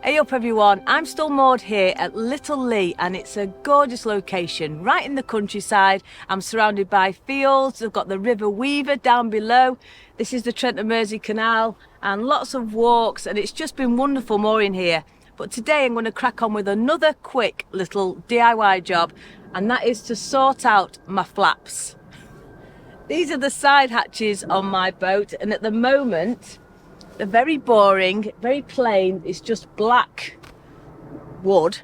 Hey up everyone, I'm still moored here at Little Lee and it's a gorgeous location right in the countryside. I'm surrounded by fields, I've got the River Weaver down below. This is the Trent and Mersey Canal and lots of walks, and it's just been wonderful mooring here. But today I'm going to crack on with another quick little DIY job, and that is to sort out my flaps. These are the side hatches on my boat, and at the moment they're very boring, very plain. It's just black wood.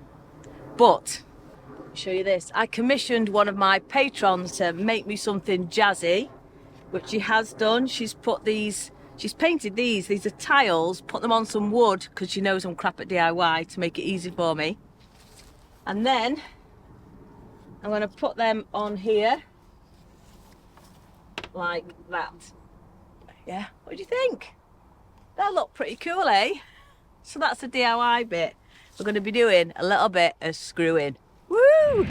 But I'll show you this. I commissioned one of my patrons to make me something jazzy, which she has done. She's painted these are tiles, put them on some wood because she knows I'm crap at DIY, to make it easy for me. And then I'm going to put them on here like that. Yeah, what do you think? That look pretty cool, eh? So that's the DIY bit. We're going to be doing a little bit of screwing. Woo!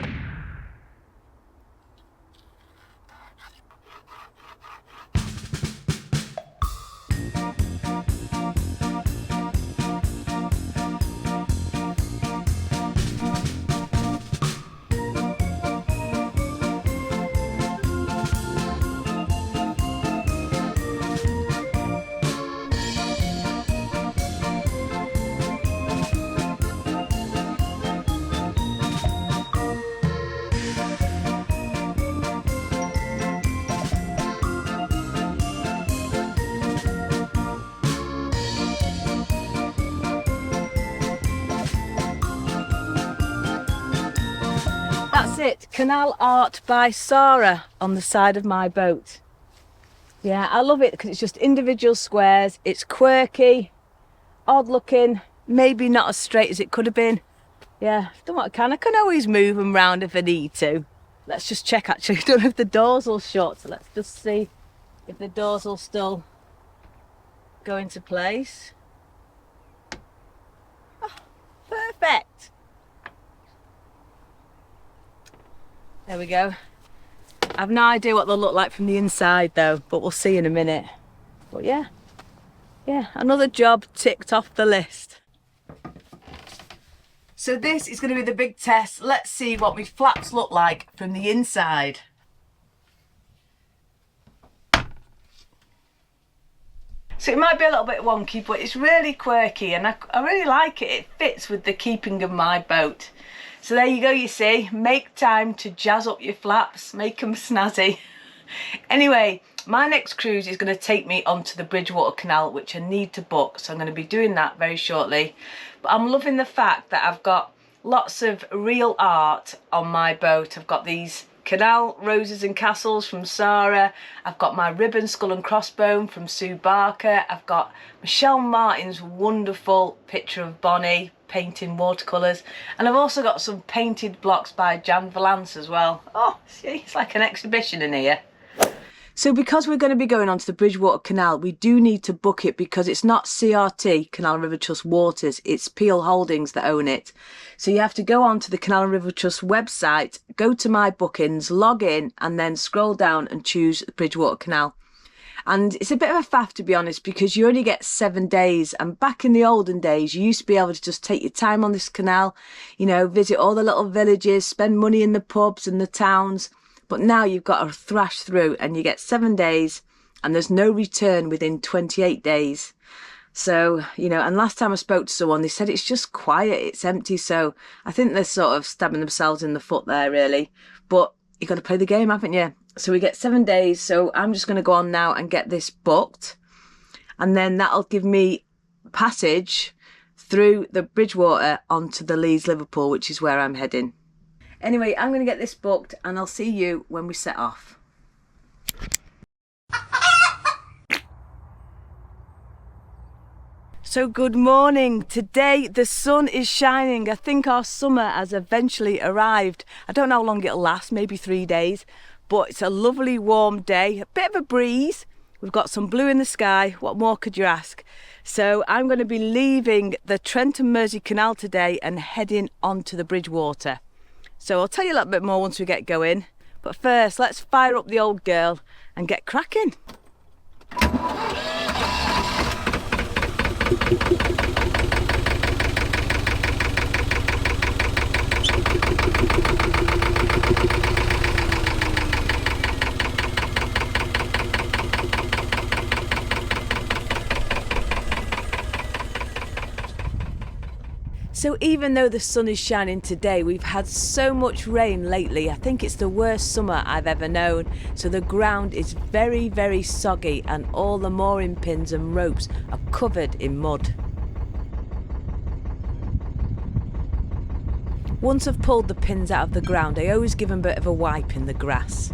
That's it, canal art by Sarah on the side of my boat. Yeah, I love it because it's just individual squares. It's quirky, odd looking, maybe not as straight as it could have been. Yeah, I've done what I can always move them round if I need to. Let's just check actually. I don't know if the doors will shut, so let's just see if the doors will still go into place. Oh, perfect. There we go. I've no idea what they'll look like from the inside though, but we'll see in a minute. But yeah, another job ticked off the list. So this is going to be the big test. Let's see what my flaps look like from the inside. So it might be a little bit wonky, but it's really quirky and I really like it. It fits with the keeping of my boat. So there you go, you see, make time to jazz up your flaps, make them snazzy. Anyway, my next cruise is going to take me onto the Bridgewater Canal, which I need to book, so I'm going to be doing that very shortly. But I'm loving the fact that I've got lots of real art on my boat. I've got these canal roses and castles from Sarah. I've got my ribbon skull and crossbone from Sue Barker. I've got Michelle Martin's wonderful picture of Bonny painting watercolours, and I've also got some painted blocks by Jan Valance as well. Oh, see, it's like an exhibition in here. So because we're going to be going onto the Bridgewater Canal, we do need to book it because it's not CRT, Canal and River Trust Waters, it's Peel Holdings that own it. So you have to go onto the Canal and River Trust website, go to my bookings, log in, and then scroll down and choose the Bridgewater Canal. And it's a bit of a faff, to be honest, because you only get 7 days. And back in the olden days, you used to be able to just take your time on this canal, you know, visit all the little villages, spend money in the pubs and the towns. But now you've got to thrash through and you get 7 days and there's no return within 28 days. So, you know, and last time I spoke to someone, they said it's just quiet, it's empty. So I think they're sort of stabbing themselves in the foot there, really. But you've got to play the game, haven't you? So we get 7 days. So I'm just going to go on now and get this booked. And then that'll give me passage through the Bridgewater onto the Leeds Liverpool, which is where I'm heading. Anyway, I'm going to get this booked and I'll see you when we set off. So good morning. Today the sun is shining. I think our summer has eventually arrived. I don't know how long it'll last, maybe 3 days, but it's a lovely warm day, a bit of a breeze. We've got some blue in the sky. What more could you ask? So I'm going to be leaving the Trent and Mersey Canal today and heading onto the Bridgewater. So I'll tell you a little bit more once we get going. But first, let's fire up the old girl and get cracking. So even though the sun is shining today, we've had so much rain lately. I think it's the worst summer I've ever known. So the ground is very, very soggy and all the mooring pins and ropes are covered in mud. Once I've pulled the pins out of the ground, I always give them a bit of a wipe in the grass.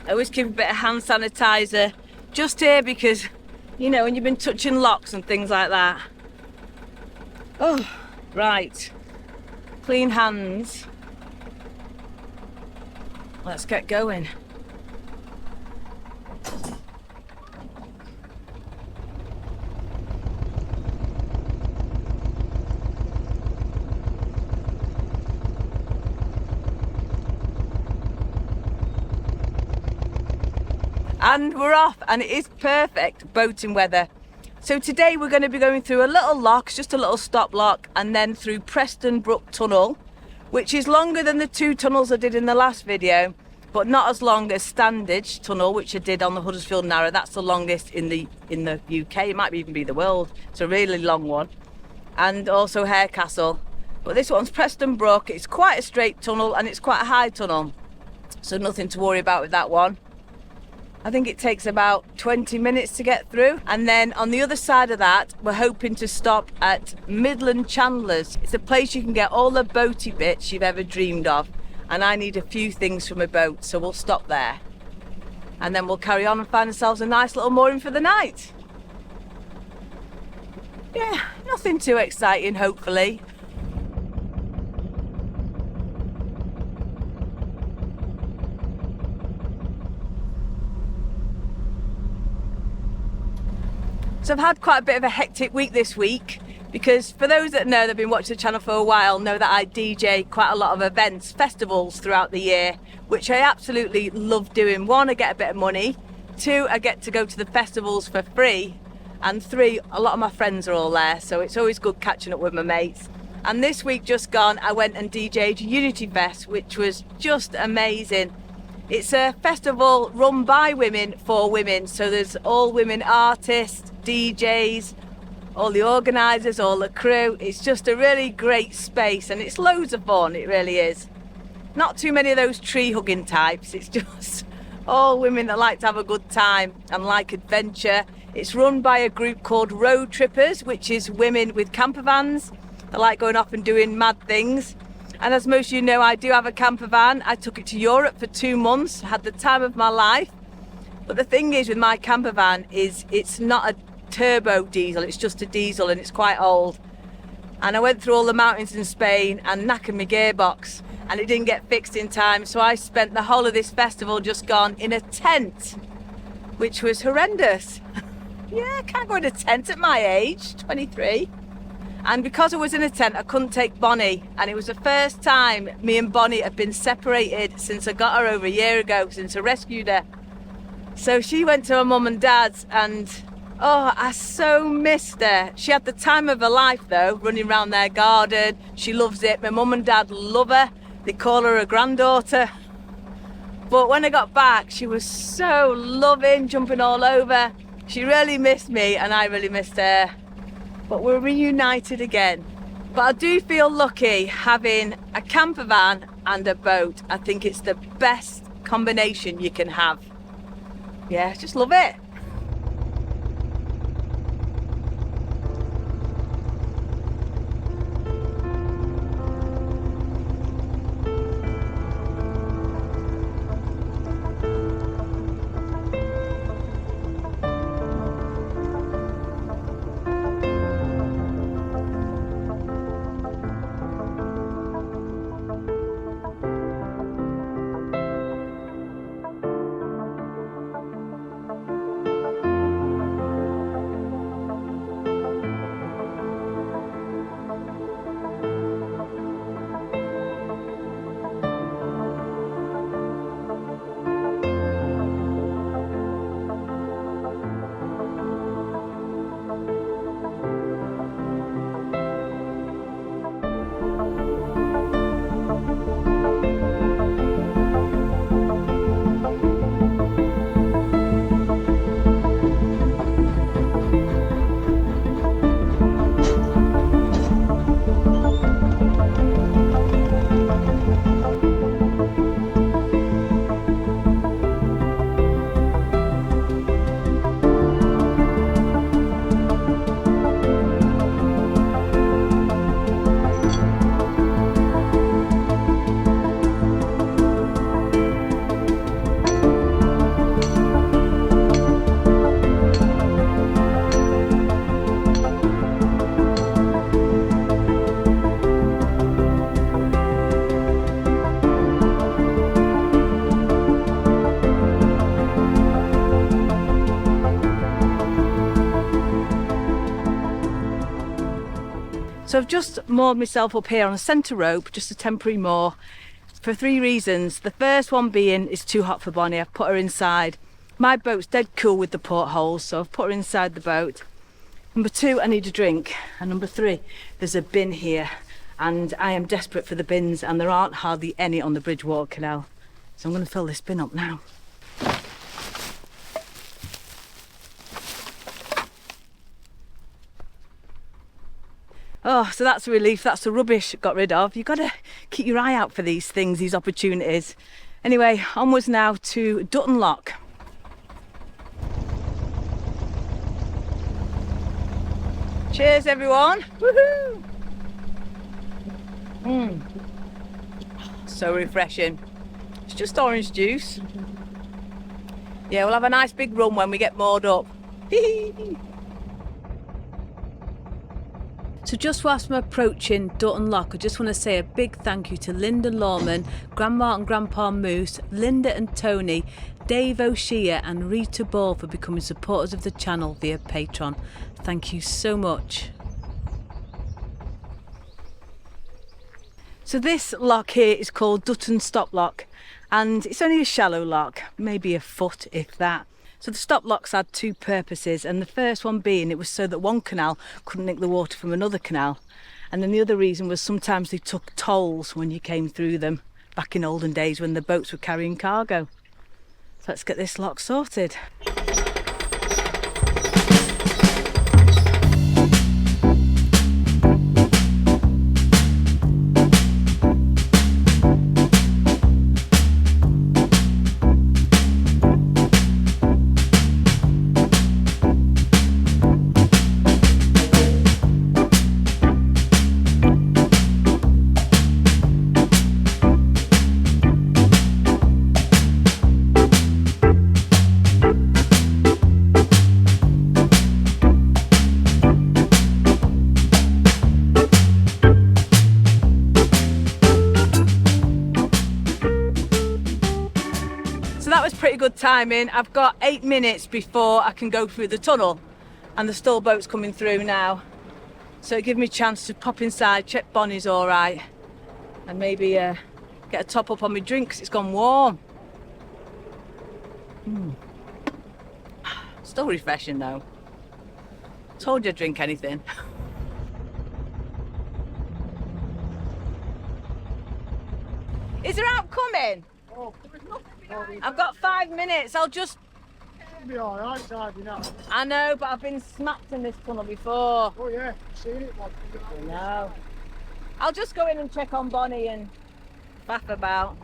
I always keep a bit of hand sanitizer just here because, you know, when you've been touching locks and things like that. Oh, right. Clean hands. Let's get going. And we're off, and it is perfect boating weather. So today we're going to be going through a little lock, just a little stop lock, and then through Preston Brook tunnel, which is longer than the 2 tunnels I did in the last video, but not as long as Standage tunnel, which I did on the Huddersfield Narrow. That's the longest in the UK. It might even be the world. It's a really long one. And also Harecastle. But this one's Preston Brook. It's quite a straight tunnel and it's quite a high tunnel, so nothing to worry about with that one. I think it takes about 20 minutes to get through. And then on the other side of that, we're hoping to stop at Midland Chandlers. It's a place you can get all the boaty bits you've ever dreamed of. And I need a few things from a boat, so we'll stop there. And then we'll carry on and find ourselves a nice little mooring for the night. Yeah, nothing too exciting, hopefully. So I've had quite a bit of a hectic week this week because for those that know, that have been watching the channel for a while, know that I DJ quite a lot of events, festivals throughout the year, which I absolutely love doing. 1, I get a bit of money. 2, I get to go to the festivals for free. And 3, a lot of my friends are all there, so it's always good catching up with my mates. And this week just gone, I went and DJ'd Unity Fest, which was just amazing. It's a festival run by women for women, so there's all women artists, DJs, all the organisers, all the crew. It's just a really great space and it's loads of fun, it really is. Not too many of those tree hugging types, it's just all women that like to have a good time and like adventure. It's run by a group called Road Trippers, which is women with camper vans that like going off and doing mad things. And as most of you know, I do have a camper van. I took it to Europe for 2 months, had the time of my life. But the thing is with my camper van is it's not a turbo diesel, it's just a diesel and it's quite old. And I went through all the mountains in Spain and knackered my gearbox and it didn't get fixed in time. So I spent the whole of this festival just gone in a tent, which was horrendous. Yeah, I can't go in a tent at my age, 23. And because I was in a tent, I couldn't take Bonny. And it was the first time me and Bonny had been separated since I got her over a year ago, since I rescued her. So she went to her mum and dad's and, oh, I so missed her. She had the time of her life though, running around their garden. She loves it. My mum and dad love her. They call her a granddaughter. But when I got back, she was so loving, jumping all over. She really missed me and I really missed her. But we're reunited again. But I do feel lucky having a camper van and a boat. I think it's the best combination you can have. Yeah, just love it. So I've just moored myself up here on a centre rope, just a temporary moor, for 3 reasons. The first one being it's too hot for Bonny. I've put her inside. My boat's dead cool with the portholes, so I've put her inside the boat. Number 2, I need a drink. And number 3, there's a bin here, and I am desperate for the bins, and there aren't hardly any on the Bridgewater Canal. So I'm going to fill this bin up now. Oh, so that's a relief. That's the rubbish got rid of. You've got to keep your eye out for these things, these opportunities. Anyway, onwards now to Dutton Lock. Cheers, everyone. Woohoo! So refreshing. It's just orange juice. Yeah, we'll have a nice big run when we get moored up. So just whilst I'm approaching Dutton Lock, I just want to say a big thank you to Linda Lawman, Grandma and Grandpa Moose, Linda and Tony, Dave O'Shea and Rita Ball for becoming supporters of the channel via Patreon. Thank you so much. So this lock here is called Dutton Stop Lock, and it's only a shallow lock, maybe a foot if that. So the stop locks had 2 purposes, and the first one being it was so that one canal couldn't nick the water from another canal, and then the other reason was sometimes they took tolls when you came through them back in olden days when the boats were carrying cargo. So let's get this lock sorted. Pretty good timing. I've got 8 minutes before I can go through the tunnel, and the stall boat's coming through now, so it gives me a chance to pop inside, check Bonny's all right, and maybe get a top up on my drink because it's gone warm. Still refreshing though. Told you I'd drink anything. Is there out coming? Oh, there's nothing. I've got 5 minutes. I'll just... It'll be alright, you know. I know, but I've been smacked in this tunnel before. Oh yeah, I've seen it. I know. I'll just go in and check on Bonny and faff about.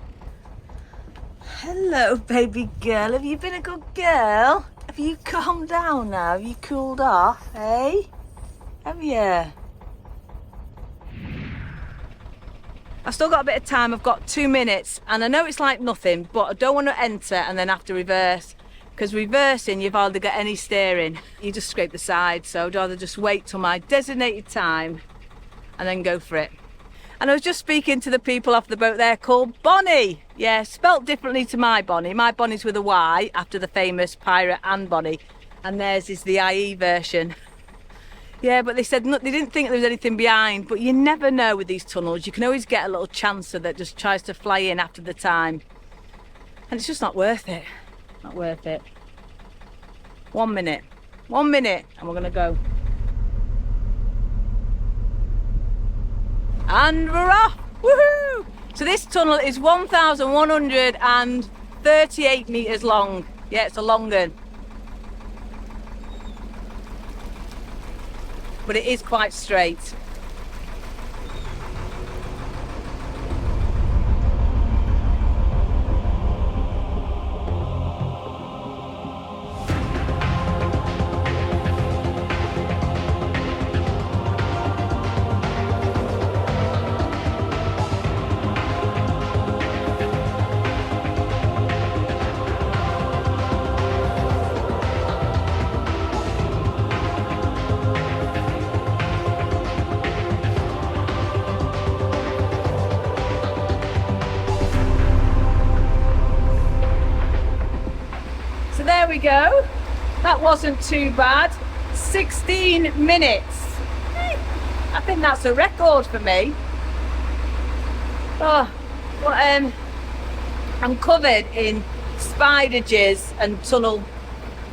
Hello, baby girl. Have you been a good girl? Have you calmed down now? Have you cooled off, eh? Have you? I've still got a bit of time. I've got 2 minutes, and I know it's like nothing, but I don't want to enter and then have to reverse, because reversing you've hardly got any steering. You just scrape the side, so I'd rather just wait till my designated time and then go for it. And I was just speaking to the people off the boat there called Bonny. Yeah, spelt differently to my Bonny. My Bonny's with a Y after the famous pirate Anne Bonny, and theirs is the IE version. Yeah, but they said they didn't think there was anything behind, but you never know with these tunnels. You can always get a little chancer that just tries to fly in after the time. And it's just not worth it. Not worth it. 1 minute. 1 minute, and we're going to go. And we're off! Woohoo! So this tunnel is 1,138 metres long. Yeah, it's a long one. But it is quite straight. There we go. That wasn't too bad. 16 minutes. I think that's a record for me. Oh, but I'm covered in spider jizz and tunnel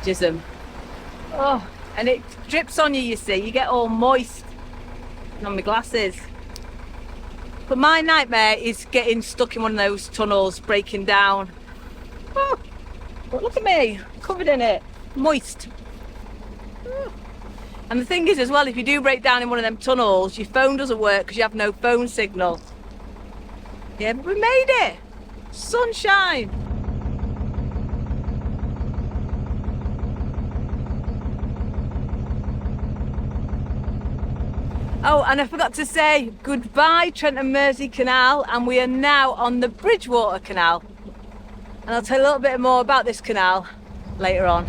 jism. Oh, and it drips on you, you see. You get all moist on my glasses. But my nightmare is getting stuck in one of those tunnels, breaking down. Oh, but look at me, covered in it, moist. Oh. And the thing is as well, if you do break down in one of them tunnels, your phone doesn't work because you have no phone signal. Yeah, but we made it. Sunshine. Oh, and I forgot to say goodbye Trent and Mersey Canal, and we are now on the Bridgewater Canal. And I'll tell you a little bit more about this canal later on.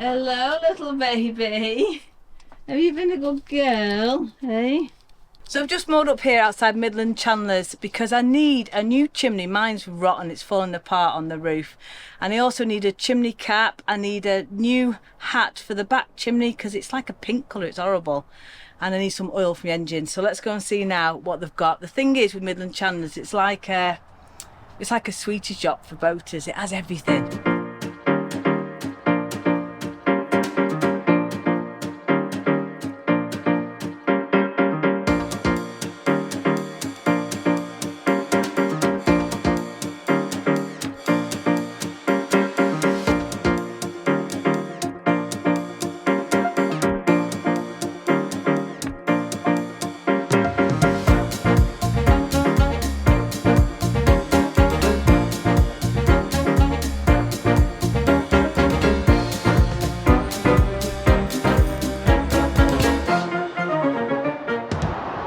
Hello, little baby. Have you been a good girl, hey? So I've just moored up here outside Midland Chandlers because I need a new chimney. Mine's rotten, it's falling apart on the roof. And I also need a chimney cap. I need a new hat for the back chimney because it's like a pink colour, it's horrible. And I need some oil for the engine. So let's go and see now what they've got. The thing is with Midland Chandlers, it's like a sweetie shop for boaters. It has everything.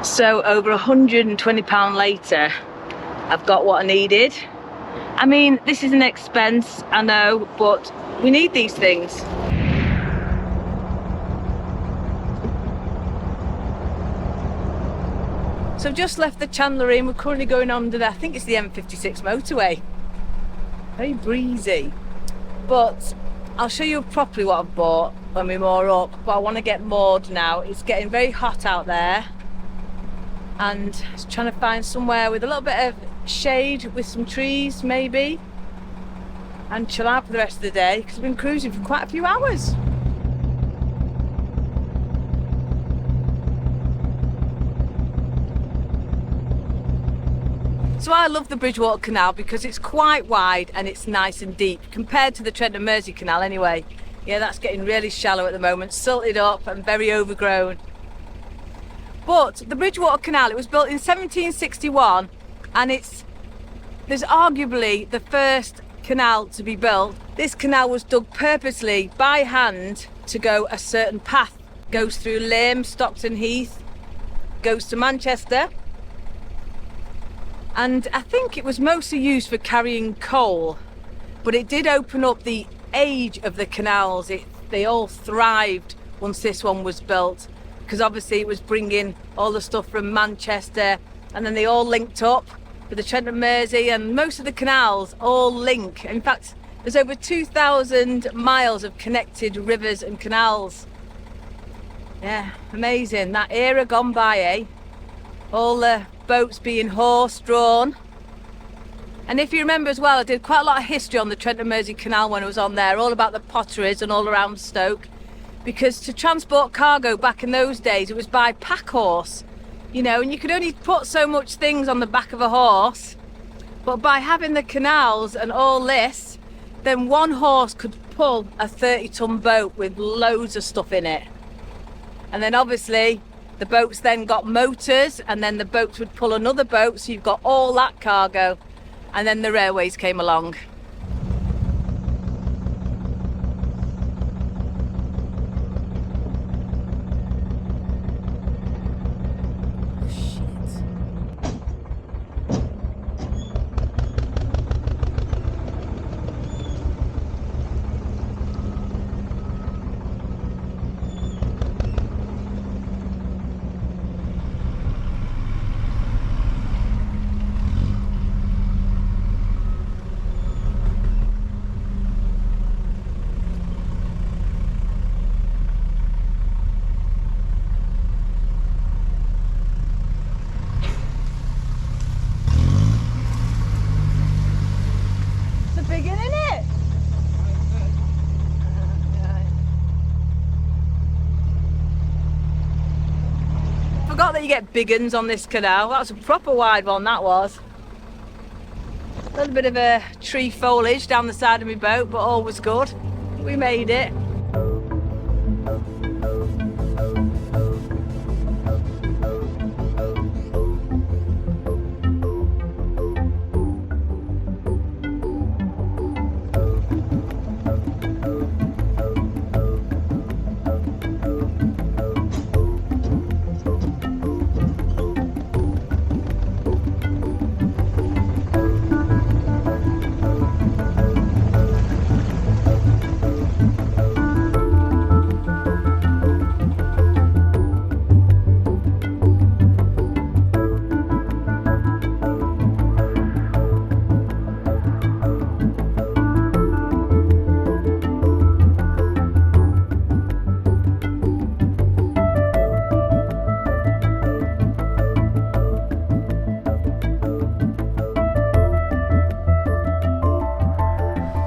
So over £120 later, I've got what I needed. I mean, this is an expense, I know, but we need these things. So I've just left the Chandler Inn. We're currently going on to I think it's the M56 motorway. Very breezy. But I'll show you properly what I've bought when we moor up. But I want to get moored now. It's getting very hot out there. And trying to find somewhere with a little bit of shade with some trees maybe, and chill out for the rest of the day because I've been cruising for quite a few hours. So I love the Bridgewater Canal because it's quite wide and it's nice and deep compared to the Trent and Mersey Canal anyway. Yeah, that's getting really shallow at the moment, silted up and very overgrown. But the Bridgewater Canal, it was built in 1761 and there's arguably the first canal to be built. This canal was dug purposely by hand to go a certain path. Goes through Lyme, Stockton Heath, goes to Manchester. And I think it was mostly used for carrying coal, but it did open up the age of the canals. They all thrived once this one was built, because obviously it was bringing all the stuff from Manchester, and then they all linked up with the Trent and Mersey, and most of the canals all link. In fact, there's over 2,000 miles of connected rivers and canals. Yeah, amazing. That era gone by, eh? All the boats being horse-drawn. And if you remember as well, I did quite a lot of history on the Trent and Mersey Canal when I was on there, all about the potteries and all around Stoke. Because to transport cargo back in those days, it was by pack horse, you know, and you could only put so much things on the back of a horse. But by having the canals and all this, then one horse could pull a 30-ton boat with loads of stuff in it. And then obviously the boats then got motors, and then the boats would pull another boat, so you've got all that cargo. And then the railways came along. forgot that you get big uns on this canal. That was a proper wide one, that was. A little bit of a tree foliage down the side of my boat, but all was good. We made it.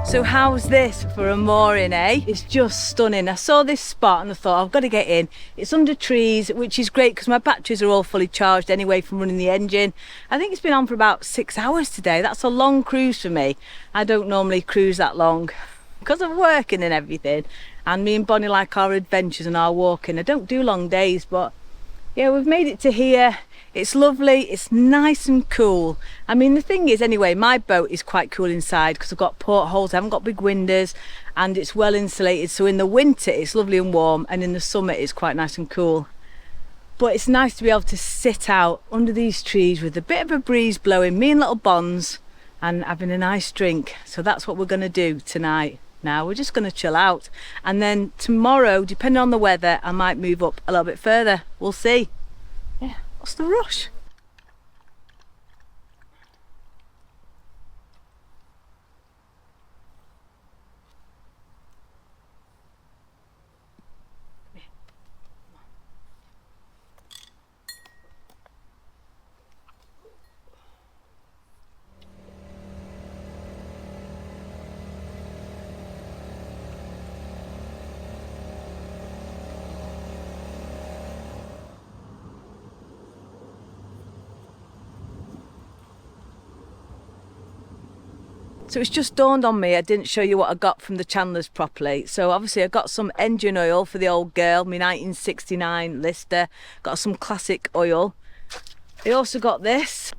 So how's this for a mooring, eh? It's just stunning. I saw this spot and I thought, I've got to get in. It's under trees, which is great because my batteries are all fully charged anyway from running the engine. I think it's been on for about 6 hours today. That's a long cruise for me. I don't normally cruise that long because of working and everything. And me and Bonny like our adventures and our walking. I don't do long days, but yeah, we've made it to here. It's lovely, it's nice and cool. I mean, the thing is, anyway, my boat is quite cool inside because I've got portholes, I haven't got big windows, and it's well insulated. So in the winter, it's lovely and warm, and in the summer, it's quite nice and cool. But it's nice to be able to sit out under these trees with a bit of a breeze blowing, me and little Bonds, and having a nice drink. So that's what we're going to do tonight. Now, we're just going to chill out. And then tomorrow, depending on the weather, I might move up a little bit further. We'll see. Yeah. What's the rush? So it's just dawned on me I didn't show you what I got from the Chandlers properly. So obviously I got some engine oil for the old girl, my 1969 Lister. Got some classic oil. I also got this.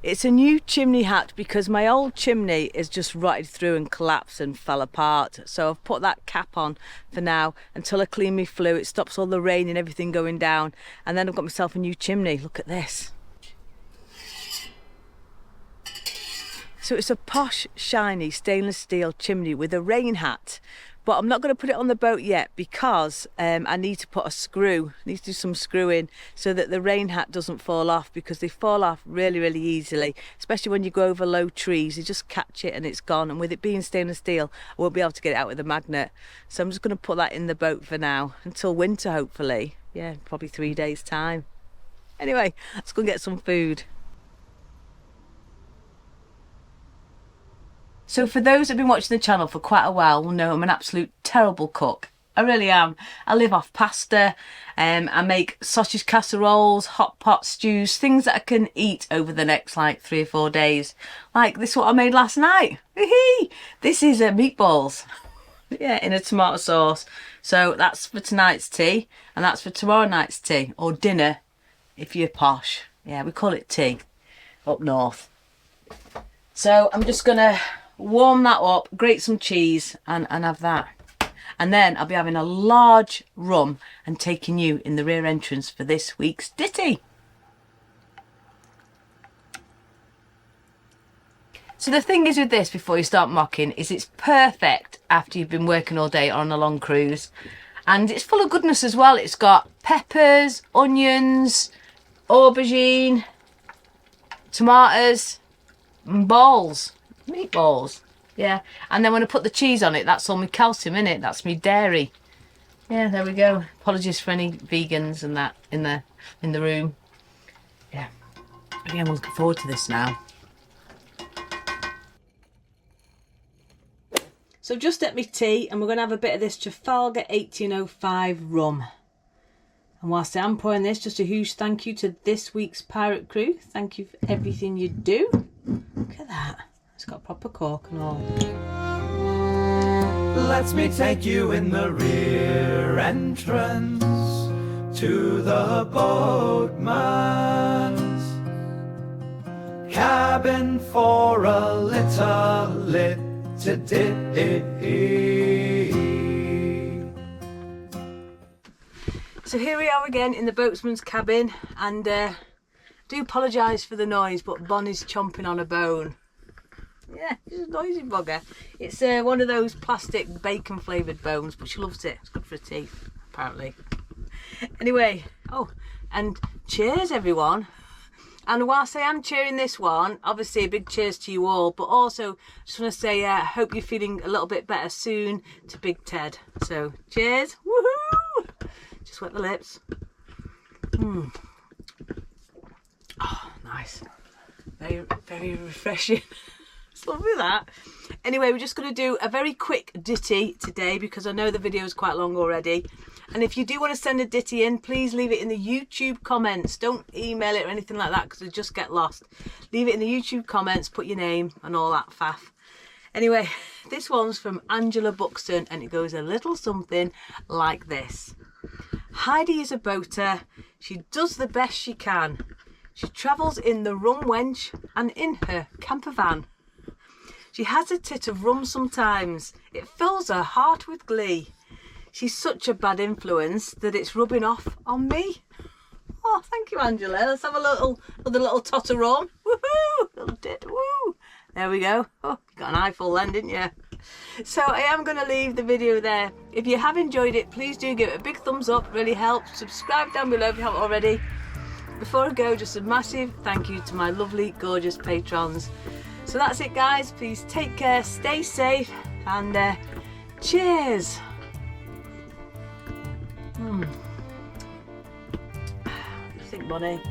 It's a new chimney hat because my old chimney is just rotted through and collapsed and fell apart. So I've put that cap on for now until I clean my flue. It stops all the rain and everything going down. And then I've got myself a new chimney. Look at this. So it's a posh, shiny stainless steel chimney with a rain hat. But I'm not going to put it on the boat yet because I need to put a screw. I need to do some screwing so that the rain hat doesn't fall off, because they fall off really, really easily. Especially when you go over low trees, you just catch it and it's gone. And with it being stainless steel, I won't be able to get it out with a magnet. So I'm just going to put that in the boat for now until winter, hopefully. Yeah, probably 3 days' time. Anyway, let's go and get some food. So for those that have been watching the channel for quite a while will know I'm an absolute terrible cook. I really am. I live off pasta. I make sausage casseroles, hot pot stews, things that I can eat over the next like 3 or 4 days. Like this, what I made last night. This is meatballs. Yeah, in a tomato sauce. So that's for tonight's tea, and that's for tomorrow night's tea, or dinner if you're posh. Yeah, we call it tea up north. So I'm just gonna warm that up, grate some cheese and have that. And then I'll be having a large rum and taking you in the rear entrance for this week's ditty. So the thing is with this, before you start mocking, is it's perfect after you've been working all day on a long cruise. And it's full of goodness as well. It's got peppers, onions, aubergine, tomatoes, and balls. Meatballs, yeah. And then when I put the cheese on it, that's all my calcium in it. That's me dairy. Yeah, there we go. Apologies for any vegans and that in the room. Yeah. Again, I'm looking forward to this now. So just at me tea, and we're going to have a bit of this Trafalgar 1805 rum. And whilst I'm pouring this, just a huge thank you to this week's pirate crew. Thank you for everything you do. Look at that. It's got proper cork and all. Let me take you in the rear entrance to the boatman's cabin for a little ditty. So here we are again in the boatsman's cabin, and do apologise for the noise, but Bonny's chomping on a bone. Yeah, she's a noisy bugger. It's one of those plastic bacon flavoured bones, but she loves it. It's good for her teeth, apparently. Anyway, oh, and cheers everyone. And whilst I am cheering this one, obviously a big cheers to you all, but also just want to say I hope you're feeling a little bit better soon to Big Ted. So cheers, woohoo! Just wet the lips. Oh, nice. Very, very refreshing. It's lovely that. Anyway, we're just going to do a very quick ditty today because I know the video is quite long already. And if you do want to send a ditty in, please leave it in the YouTube comments. Don't email it or anything like that because it'll just get lost. Leave it in the YouTube comments, put your name and all that faff. Anyway, this one's from Angela Buxton and it goes a little something like this. Heidi is a boater. She does the best she can. She travels in the Rum Wench and in her camper van. She has a tit of rum sometimes. It fills her heart with glee. She's such a bad influence that it's rubbing off on me. Oh, thank you, Angela. Let's have another little tot of rum. Woohoo! Little tit, woo! There we go. Oh, you got an eyeful then, didn't you? So I am going to leave the video there. If you have enjoyed it, please do give it a big thumbs up. Really helps. Subscribe down below if you haven't already. Before I go, just a massive thank you to my lovely, gorgeous patrons. So that's it, guys. Please take care, stay safe, and cheers. What do you think, Bonny?